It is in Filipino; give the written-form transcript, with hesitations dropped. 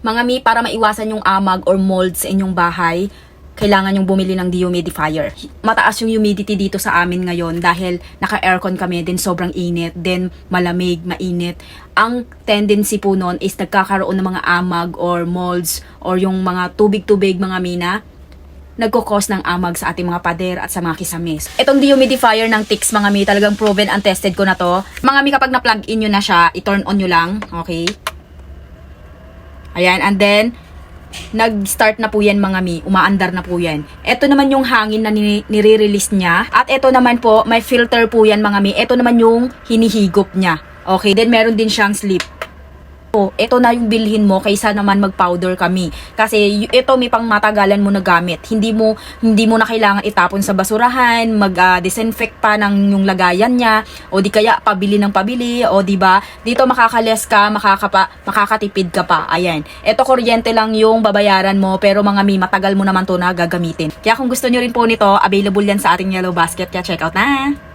Mga mi, para maiwasan yung amag or mold sa inyong bahay, kailangan yung bumili ng dehumidifier. Mataas yung humidity dito sa amin ngayon dahil naka-aircon kami, din sobrang init, then malamig, mainit. Ang tendency po nun is nagkakaroon ng mga amag or molds or yung mga tubig-tubig mga mina, nagkukos ng amag sa ating mga pader at sa mga kisamis. Itong dehumidifier ng Tix mga mi, talagang proven and tested ko na to. Mga mi, kapag na-plug in nyo na siya, i-turn on nyo lang, okay? Ayan, and then, nag-start na po yan mga mi, umaandar na po yan. Ito naman yung hangin na nire-release niya. At ito naman po, may filter po yan mga mi. Ito naman yung hinihigop niya. Okay, then meron din siyang slip. Ito na yung bilhin mo kaysa naman mag-powder kami. Kasi ito may pang matagalan mo na gamit. Hindi mo na kailangan itapon sa basurahan, mag-disinfect pa ng yung lagayan niya, o di kaya pabili ng pabili, o di ba? Dito makakales ka, makakatipid ka pa. Ayan. Ito kuryente lang yung babayaran mo, pero mga mi, matagal mo naman to na gagamitin. Kaya kung gusto nyo rin po nito, available yan sa ating Yellow Basket. Kaya check out na!